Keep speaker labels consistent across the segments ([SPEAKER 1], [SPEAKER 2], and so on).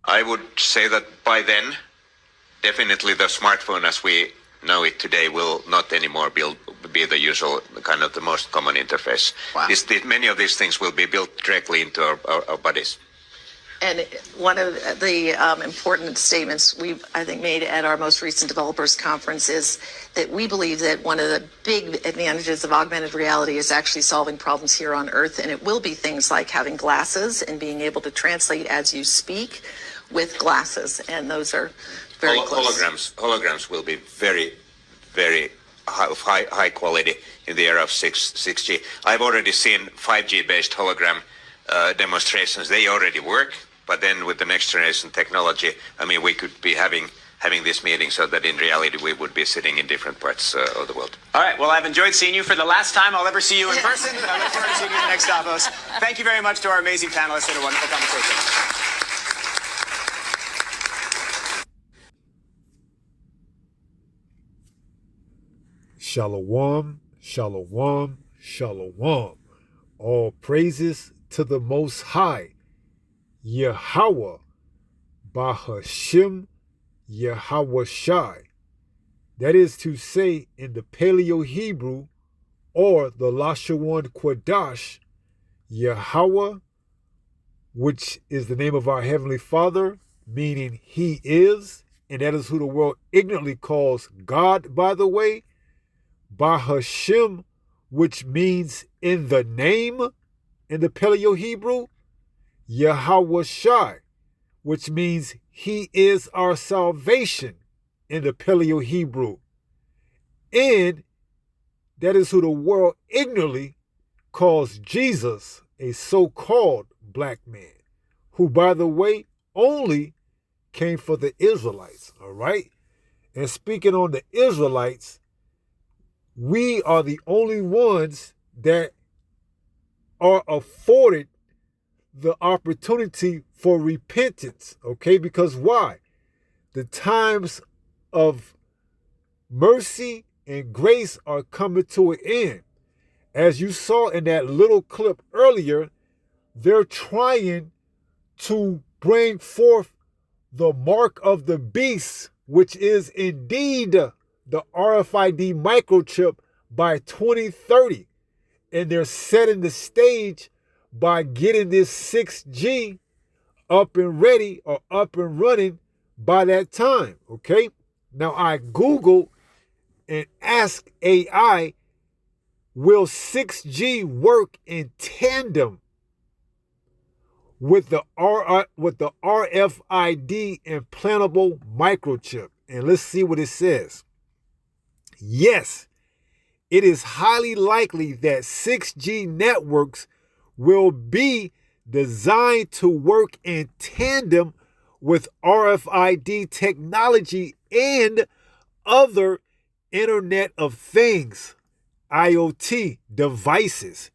[SPEAKER 1] I would say that by then, definitely the smartphone as we know it today will not anymore be the usual kind of the most common interface.
[SPEAKER 2] Wow.
[SPEAKER 1] Many of these things will be built directly into our bodies.
[SPEAKER 2] And one of the important statements we've, I think, made at our most recent developers conference is that we believe that one of the big advantages of augmented reality is actually solving problems here on Earth. And it will be things like having glasses and being able to translate as you speak with glasses. And those are very close.
[SPEAKER 1] Holograms will be very, very high quality in the era of 6G. I've already seen 5G based hologram demonstrations. They already work. But then with the next generation technology, I mean, we could be having this meeting so that in reality we would be sitting in different parts of the world.
[SPEAKER 3] All right. Well, I've enjoyed seeing you for the last time I'll ever see you in person. I look forward to seeing you at the next Davos. Thank you very much to our amazing panelists and a wonderful conversation.
[SPEAKER 4] Shalom, shalom, shalom. All praises to the Most High, Yahweh, Bahashim, Yahweh Shai. That is to say, in the Paleo-Hebrew, or the Lashawan Quadash, Yahweh, which is the name of our Heavenly Father, meaning He is, and that is who the world ignorantly calls God, by the way. Bahashim, which means in the name, in the Paleo-Hebrew, Yahweh Shai, which means He is our salvation in the Paleo-Hebrew. And that is who the world ignorantly calls Jesus, a so-called black man, who, by the way, only came for the Israelites, all right? And speaking on the Israelites, we are the only ones that are afforded the opportunity for repentance, okay? Because why? The times of mercy and grace are coming to an end. As you saw in that little clip earlier, they're trying to bring forth the mark of the beast, which is indeed the RFID microchip by 2030. And they're setting the stage by getting this 6G up and ready or up and running by that time, okay? Now, I Googled and asked AI, will 6G work in tandem with the RFID implantable microchip? And let's see what it says. Yes, it is highly likely that 6G networks will be designed to work in tandem with RFID technology and other Internet of Things, IoT devices.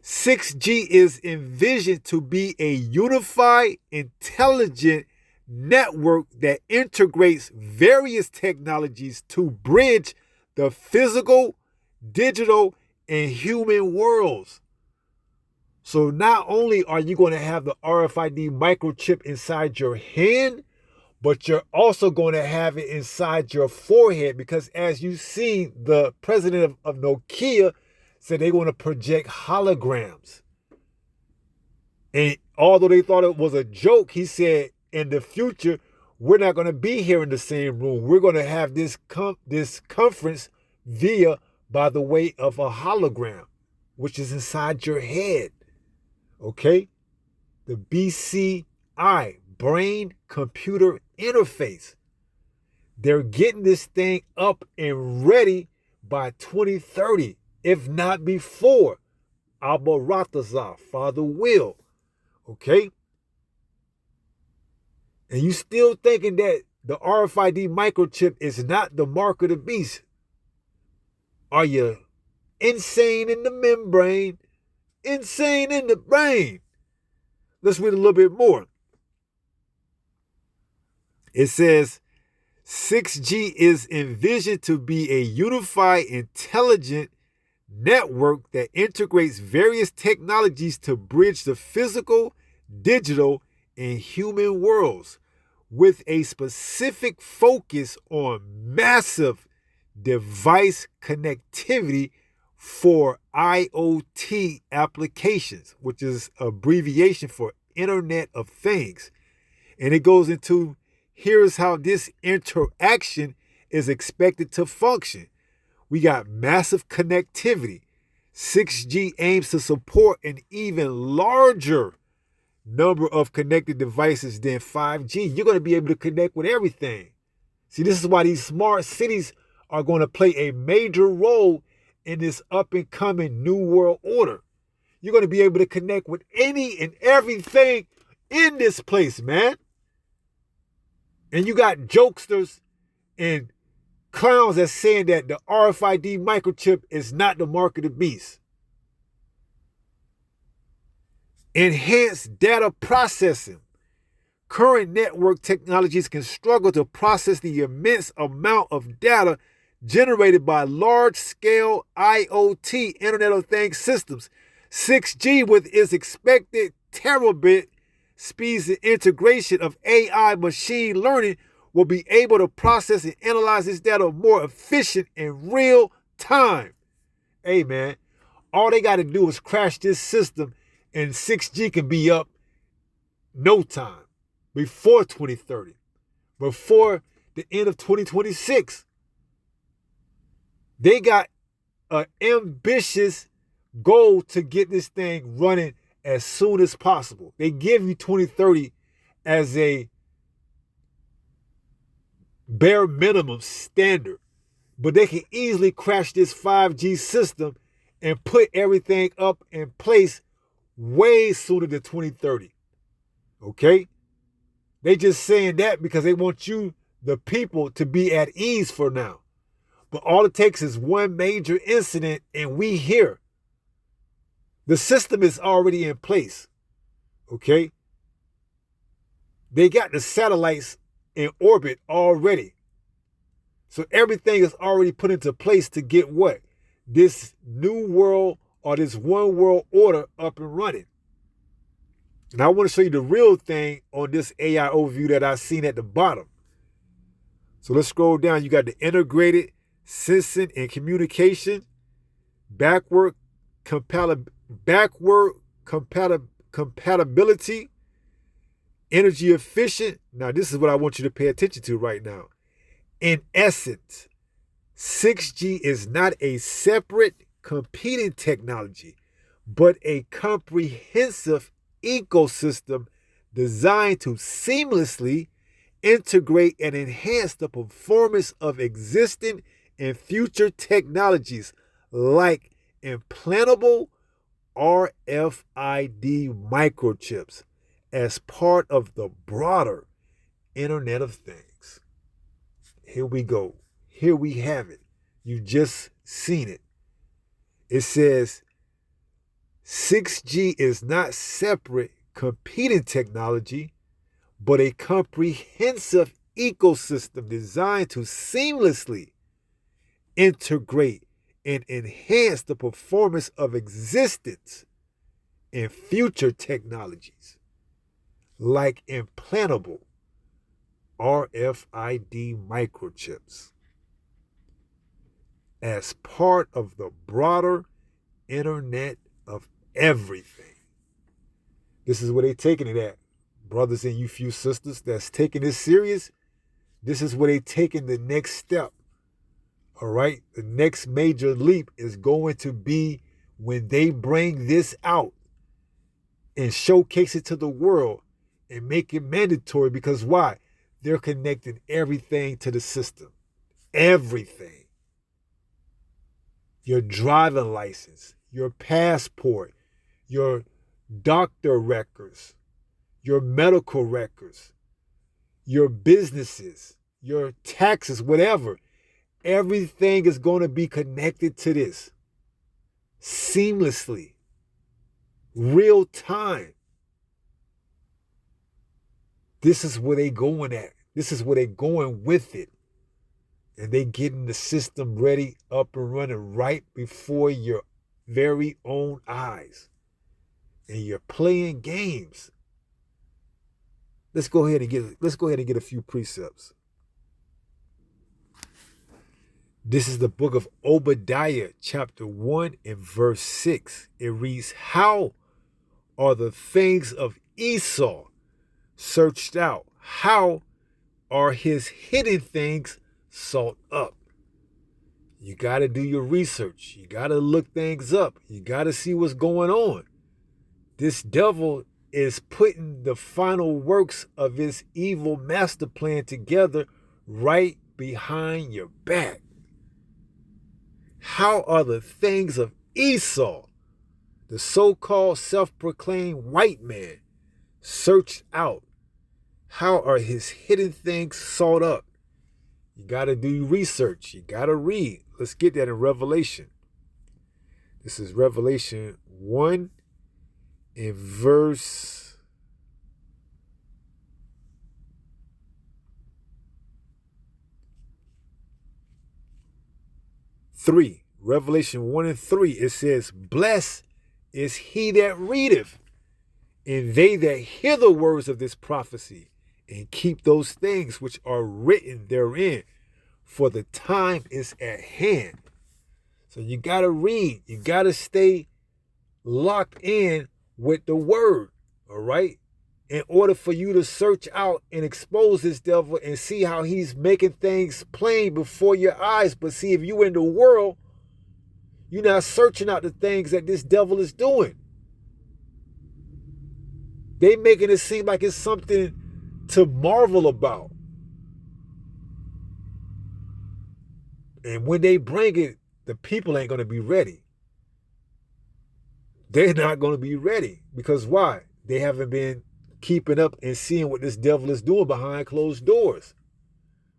[SPEAKER 4] 6G is envisioned to be a unified, intelligent network that integrates various technologies to bridge the physical, digital, and human worlds. So not only are you going to have the RFID microchip inside your hand, but you're also going to have it inside your forehead, because as you see, the president of Nokia said they're going to project holograms. And although they thought it was a joke, he said in the future, we're not going to be here in the same room. We're going to have this conference via by the way of a hologram, which is inside your head. Okay? The BCI, brain computer interface. They're getting this thing up and ready by 2030, if not before. Abba Ratazah, Father will. Okay? And you still thinking that the RFID microchip is not the mark of the beast? Are you insane in the membrane? Insane in the brain? Let's read a little bit more. It says, 6G is envisioned to be a unified, intelligent network that integrates various technologies to bridge the physical, digital, and human worlds. with a specific focus on massive device connectivity for IoT applications, which is abbreviation for Internet of Things. And it goes into, here's how this interaction is expected to function. We got massive connectivity. 6G aims to support an even larger number of connected devices than 5G. You're going to be able to connect with everything. See, this is why these smart cities are going to play a major role in this up and coming new world order. You're going to be able to connect with any and everything in this place, man. And you got jokesters and clowns that's saying that the RFID microchip is not the mark of the beast. Enhanced data processing. Current network technologies can struggle to process the immense amount of data generated by large-scale IoT, Internet of Things systems. 6G, with its expected terabit speeds and integration of AI machine learning, will be able to process and analyze this data more efficient in real time. Hey, man, all they got to do is crash this system and 6G can be up no time, before 2030, before the end of 2026. They got an ambitious goal to get this thing running as soon as possible. They give you 2030 as a bare minimum standard, but they can easily crash this 5G system and put everything up in place way sooner than 2030. Okay? They just saying that because they want you, the people, to be at ease for now. But all it takes is one major incident and we here. The system is already in place. Okay? They got the satellites in orbit already. So everything is already put into place to get what? This new world or this one world order up and running. And I want to show you the real thing on this AI overview that I've seen at the bottom. So let's scroll down. You got the integrated sensing and communication, backward compatibility, energy efficient. Now, this is what I want you to pay attention to right now. In essence, 6G is not a separate competing technology, but a comprehensive ecosystem designed to seamlessly integrate and enhance the performance of existing and future technologies like implantable RFID microchips as part of the broader Internet of Things. Here we go. Here we have it. You just seen it. It says 6G is not separate competing technology, but a comprehensive ecosystem designed to seamlessly integrate and enhance the performance of existence and future technologies like implantable RFID microchips as part of the broader Internet of Everything. This is where they're taking it at. Brothers and you few sisters that's taking this serious, this is where they're taking the next step. All right? The next major leap is going to be when they bring this out and showcase it to the world and make it mandatory. Because why? They're connecting everything to the system. Everything. Your driving license, your passport, your doctor records, your medical records, your businesses, your taxes, whatever. Everything is going to be connected to this seamlessly, real time. This is where they going at. This is where they going with it. And they getting the system ready, up and running right before your very own eyes. And you're playing games. Let's go ahead and get a few precepts. This is the book of Obadiah, chapter 1 and verse 6. It reads, "How are the things of Esau searched out? How are his hidden things sought up?" You got to do your research. You got to look things up. You got to see what's going on. This devil is putting the final works of his evil master plan together right behind your back. How are the things of Esau, the so-called self-proclaimed white man, searched out? How are his hidden things sought up? You got to do research. You got to read. Let's get that in Revelation. This is Revelation 1 and verse 3. Revelation 1 and 3. It says, "Blessed is he that readeth, and they that hear the words of this prophecy, and keep those things which are written therein, for the time is at hand." So you got to read. You got to stay locked in with the word, all right? In order for you to search out and expose this devil and see how he's making things plain before your eyes. But see, if you in the world, you're not searching out the things that this devil is doing. They making it seem like it's something to marvel about. And when they bring it, the people ain't going to be ready. They're not going to be ready. Because why? They haven't been keeping up and seeing what this devil is doing behind closed doors.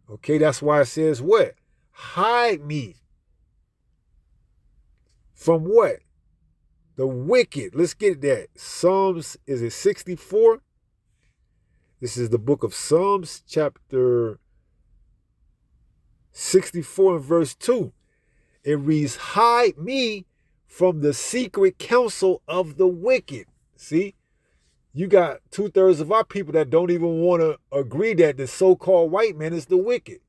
[SPEAKER 4] Okay, that's why it says what? Hide me. From what? The wicked. Let's get that. Psalms, is it 64? This is the book of Psalms, chapter 64 and verse 2. It reads, "Hide me from the secret counsel of the wicked." See, you got 2/3 of our people that don't even want to agree that the so-called white man is the wicked.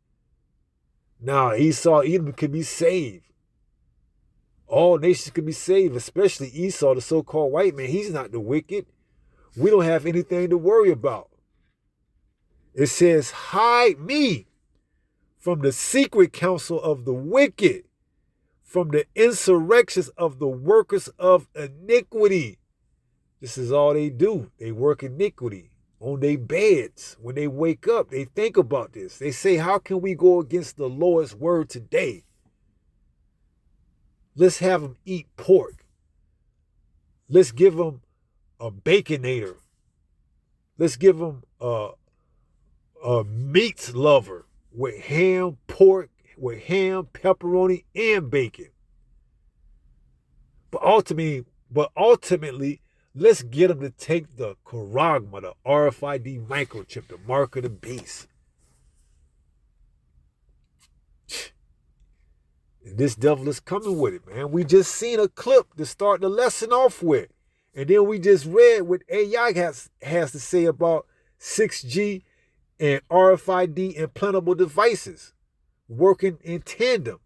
[SPEAKER 4] Now, Esau, Edom could be saved. All nations could be saved, especially Esau, the so-called white man. He's not the wicked. We don't have anything to worry about. It says, "Hide me from the secret counsel of the wicked, from the insurrections of the workers of iniquity." This is all they do. They work iniquity on their beds. When they wake up, they think about this. They say, how can we go against the Lord's word today? Let's have them eat pork. Let's give them a baconator. Let's give them a meat lover with ham, pork, with ham, pepperoni, and bacon. But ultimately, let's get them to take the charagma, the RFID microchip, the mark of the beast. And this devil is coming with it, man. We just seen a clip to start the lesson off with. And then we just read what AI has to say about 6G and RFID implantable devices working in tandem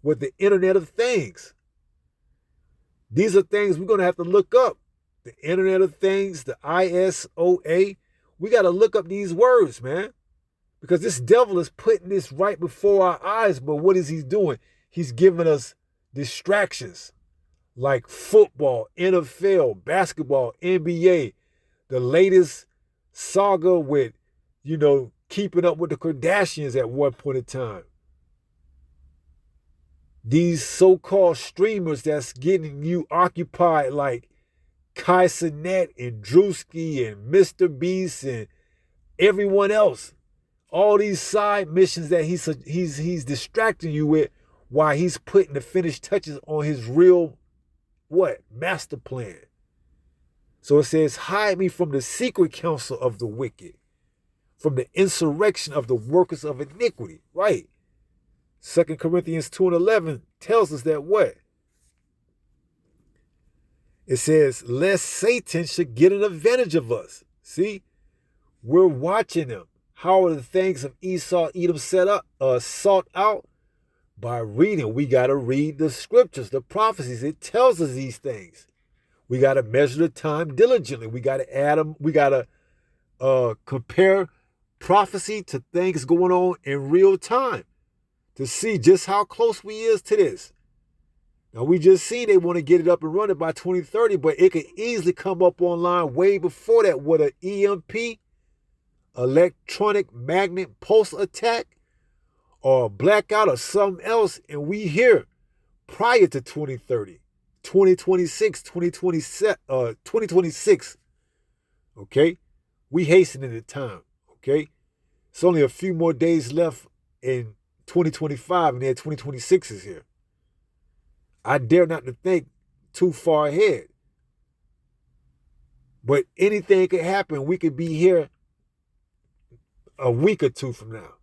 [SPEAKER 4] with the Internet of Things. These are things we're going to have to look up. The Internet of Things, the ISOA. We got to look up these words, man. Because this devil is putting this right before our eyes. But what is he doing? He's giving us distractions like football, NFL, basketball, NBA, the latest saga with, keeping up with the Kardashians at one point in time. These so-called streamers that's getting you occupied like Kai Cenat and Drewski and Mr. Beast and everyone else. All these side missions that he's distracting you with while he's putting the finished touches on his real, master plan. So it says, hide me from the secret counsel of the wicked, from the insurrection of the workers of iniquity. Right. 2 Corinthians 2 and 11 tells us that what? It says, lest Satan should get an advantage of us. See, We're watching them. How are the things of Esau, Edom sought out? By reading. We got to read the scriptures, the prophecies. It tells us these things. We got to measure the time diligently. We got to add them. We got to compare prophecy to things going on in real time to see just how close we is to this. Now, we just seen they want to get it up and running by 2030, but it could easily come up online way before that with an EMP, electronic magnet pulse attack, or a blackout or something else, and we here prior to 2030, 2026, 2026, okay? We hastening the time, okay? It's only a few more days left in 2025, and then 2026 is here. I dare not to think too far ahead. But anything could happen. We could be here a week or two from now.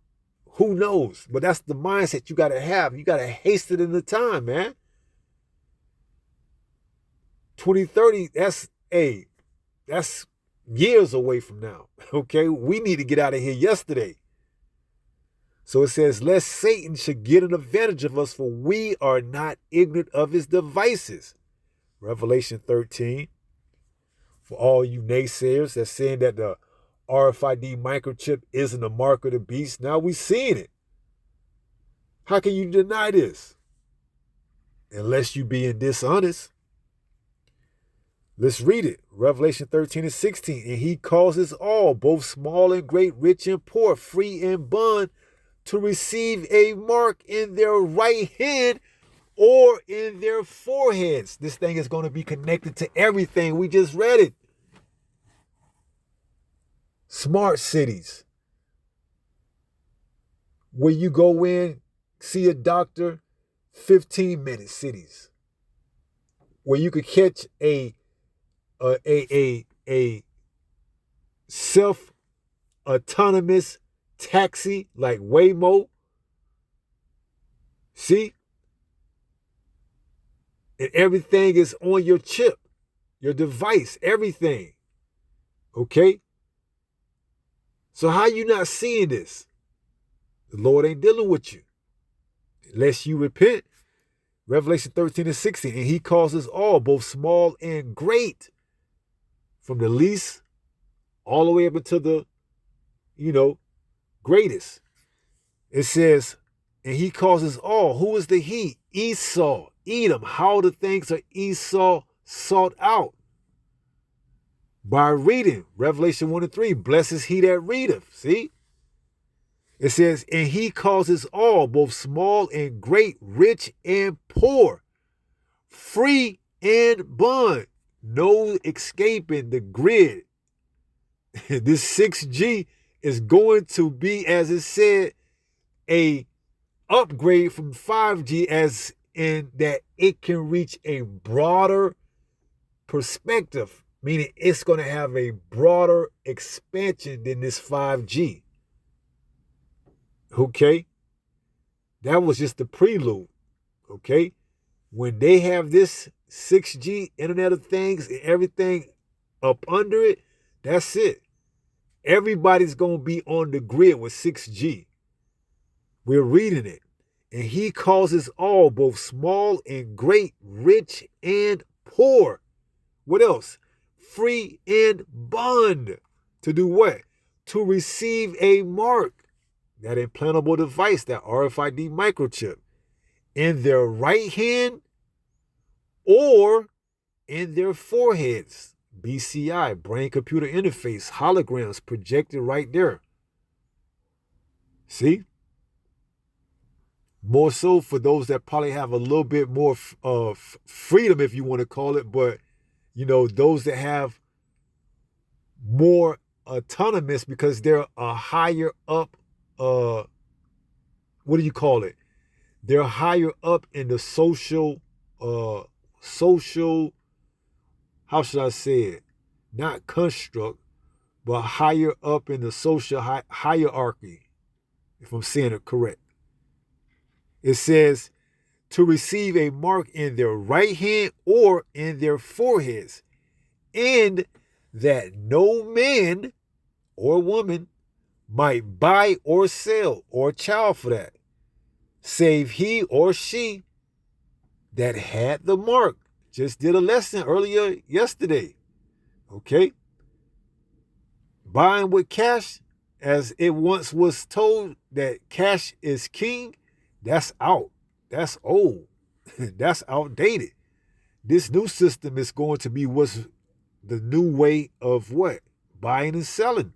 [SPEAKER 4] Who knows? But that's the mindset you got to have. You got to hasten in the time, man. 2030, that's years away from now. Okay? We need to get out of here yesterday. So it says, lest Satan should get an advantage of us, for we are not ignorant of his devices. Revelation 13. For all you naysayers that's saying that the RFID microchip isn't a mark of the beast, now we're seeing it. How can you deny this? Unless you being dishonest. Let's read it. Revelation 13 and 16. And he causes all, both small and great, rich and poor, free and bond, to receive a mark in their right hand or in their foreheads. This thing is going to be connected to everything. We just read it. Smart cities, where you go in, see a doctor, 15-minute cities, where you could catch a self-autonomous taxi like Waymo. See? And everything is on your chip, your device, everything. Okay? So how you not seeing this? The Lord ain't dealing with you unless you repent. Revelation 13 and 16. And he causes all, both small and great, from the least all the way up into the, greatest. It says, and he causes all. Who is the he? Esau, Edom. How the things of Esau sought out? By reading. Revelation 1 and 3. Blessed is he that readeth. See? It says, and he causes all, both small and great, rich and poor, free and bond. No escaping the grid. This 6G is going to be, as it said, a upgrade from 5G, as in that it can reach a broader perspective, meaning it's going to have a broader expansion than this 5G. Okay? That was just the prelude. Okay? When they have this 6G, Internet of Things, and everything up under it, that's it. Everybody's going to be on the grid with 6G. We're reading it. And he causes all, both small and great, rich and poor. What else? Free and bond. To do what? To receive a mark. That implantable device, that RFID microchip, in their right hand or in their foreheads. BCI, brain computer interface, holograms projected right there. See? More so for those that probably have a little bit more freedom, if you want to call it, but those that have more autonomous because they're a higher up, what do you call it? They're higher up in the social, how should I say it? Not construct, but higher up in the social hierarchy, if I'm saying it correct. It says, to receive a mark in their right hand or in their foreheads, and that no man or woman might buy or sell, or a child for that, save he or she that had the mark. Just did a lesson earlier yesterday. Okay? Buying with cash, as it once was told that cash is king, that's out. That's old. That's outdated. This new system is going to be what's the new way of what? Buying and selling.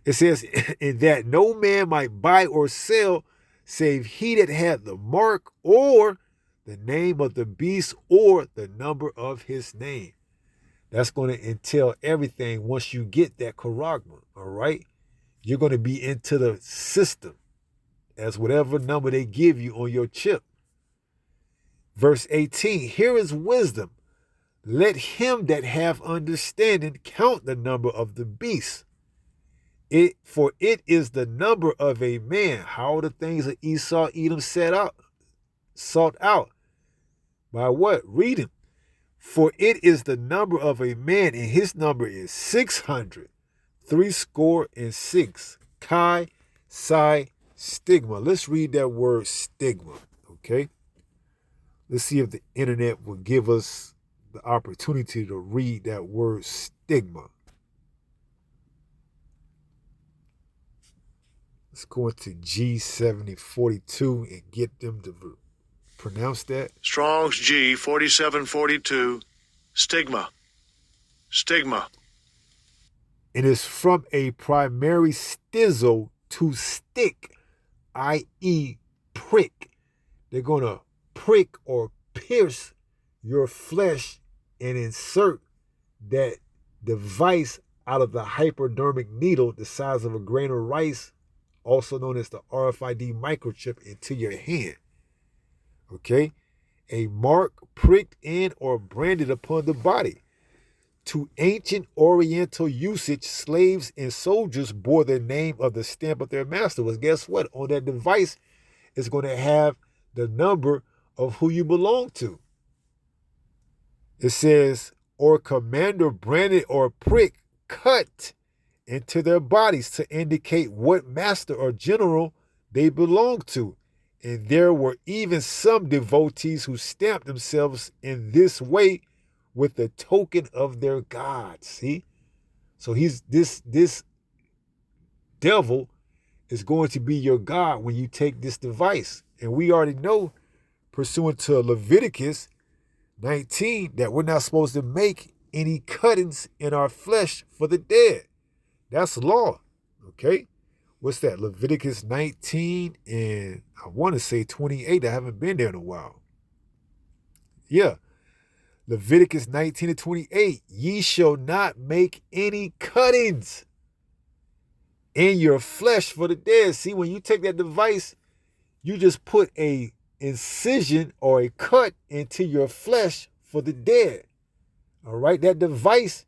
[SPEAKER 4] It says, in that no man might buy or sell save he that had the mark or the name of the beast or the number of his name. That's going to entail everything once you get that charagma, all right? You're going to be into the system as whatever number they give you on your chip. Verse 18, here is wisdom. Let him that have understanding count the number of the beast. For it is the number of a man. How are the things that Esau, Edom sought out? By what? Reading. For it is the number of a man, and his number is 600, 66. Chi, psi, stigma. Let's read that word stigma, okay? Let's see if the internet will give us the opportunity to read that word stigma. Let's go into G7042 and get them to pronounce that.
[SPEAKER 5] Strong's G 4742. Stigma. Stigma.
[SPEAKER 4] And it's from a primary stizo to stick, i.e. prick. They're going to prick or pierce your flesh and insert that device out of the hypodermic needle the size of a grain of rice, also known as the RFID microchip, into your hand. Okay? A mark pricked in or branded upon the body. To ancient Oriental usage, slaves and soldiers bore the name of the stamp of their master. Was guess what? On that device is going to have the number of who you belong to. It says, or commander branded or prick cut into their bodies to indicate what master or general they belong to. And there were even some devotees who stamped themselves in this way with the token of their God. See? So this devil is going to be your God when you take this device. And we already know, pursuant to Leviticus 19, that we're not supposed to make any cuttings in our flesh for the dead. That's law. Okay? What's that? Leviticus 19 and I want to say 28. I haven't been there in a while. Yeah. Leviticus 19 and 28. Ye shall not make any cuttings in your flesh for the dead. See, when you take that device, you just put a incision or a cut into your flesh for the dead. All right? That device,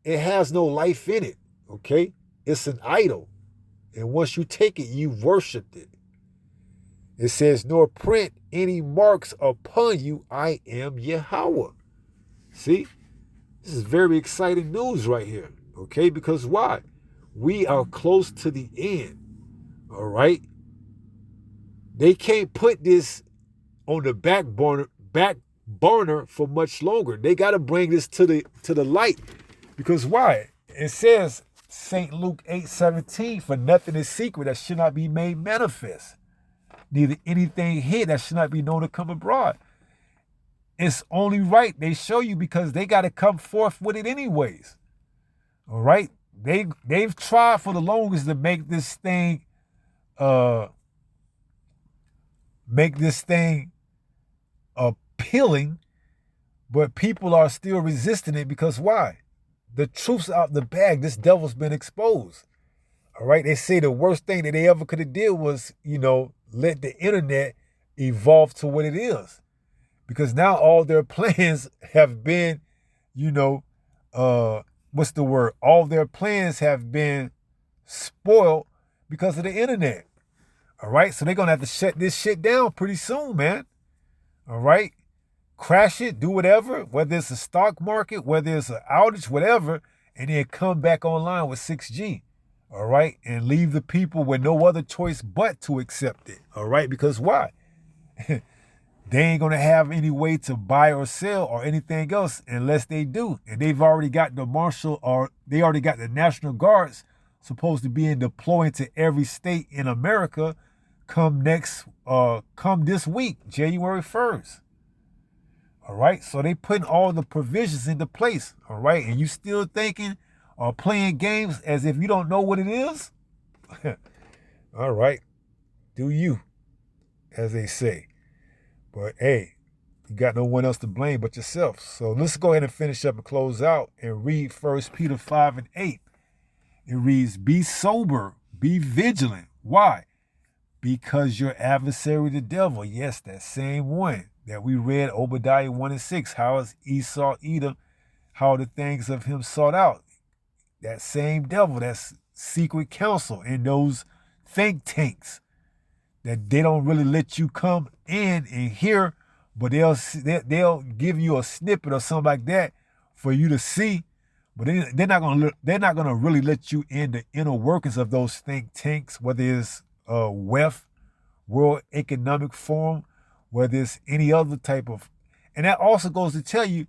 [SPEAKER 4] it has no life in it. Okay? It's an idol. And once you take it, you worshiped it. It says, nor print any marks upon you. I am Yahweh. See? This is very exciting news right here. Okay? Because why? We are close to the end. All right? They can't put this on the back burner for much longer. They got to bring this to the light. Because why? It says, St. Luke 8:17, for nothing is secret that should not be made manifest, neither anything hid that should not be known to come abroad. It's only right they show you because they got to come forth with it anyways. All right? They've tried for the longest to make this thing appealing, but people are still resisting it because why? The truth's out the bag. This devil's been exposed. All right? They say the worst thing that they ever could have did was, let the internet evolve to what it is. Because now all their plans have been, what's the word? All their plans have been spoiled because of the internet. All right? So they're going to have to shut this shit down pretty soon, man. All right? Crash it, do whatever, whether it's a stock market, whether it's an outage, whatever, and then come back online with 6G. All right, and leave the people with no other choice but to accept it. All right, because why? They ain't gonna have any way to buy or sell or anything else unless they do. And they've already got the marshal, or they already got the National Guards supposed to be deployed to every state in America come this week, January 1st. All right, so they putting all the provisions into place. All right, and you still thinking or playing games as if you don't know what it is? All right, do you, as they say. But hey, you got no one else to blame but yourself. So let's go ahead and finish up and close out and read 1 Peter 5 and 8. It reads, be sober, be vigilant. Why? Because your adversary, the devil, yes, that same one that we read, Obadiah 1 and 6, how is Esau, Edom, how the things of him sought out. That same devil, that's secret counsel in those think tanks that they don't really let you come in and hear, but they'll give you a snippet or something like that for you to see. But they're not gonna really let you in the inner workings of those think tanks, whether it's WEF, World Economic Forum, whether it's any other type of. And that also goes to tell you,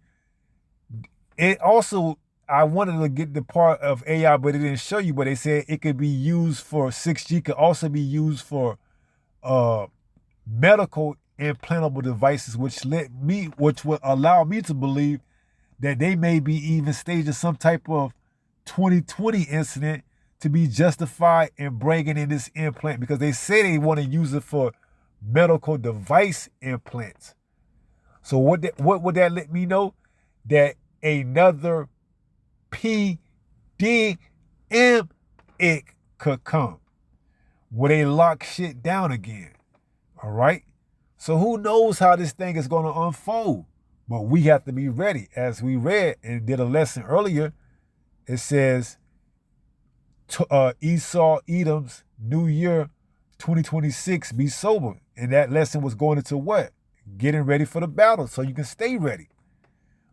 [SPEAKER 4] it also, I wanted to get the part of AI, but it didn't show you, but they said it could be used for 6G, could also be used for medical implantable devices, which would allow me to believe that they may be even staging some type of 2020 incident to be justified in bringing in this implant, because they say they want to use it for medical device implants. So what would that let me know? That another pandemic could come, where they lock shit down again. All right? So who knows how this thing is going to unfold? But we have to be ready. As we read and did a lesson earlier, it says Esau, Edom's New Year 2026, be sober. And that lesson was going into what? Getting ready for the battle so you can stay ready.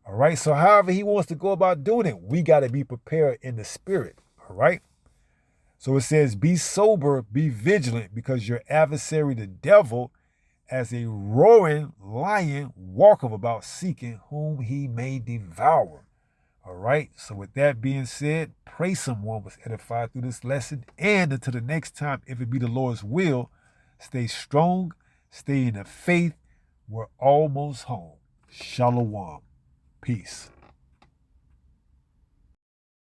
[SPEAKER 4] All right? So however he wants to go about doing it, we got to be prepared in the spirit. All right? So it says, be sober, be vigilant, because your adversary, the devil, as a roaring lion, walketh about seeking whom he may devour. All right. So with that being said, pray someone was edified through this lesson. And until the next time, if it be the Lord's will, stay strong, stay in the faith. We're almost home. Shalom. Peace.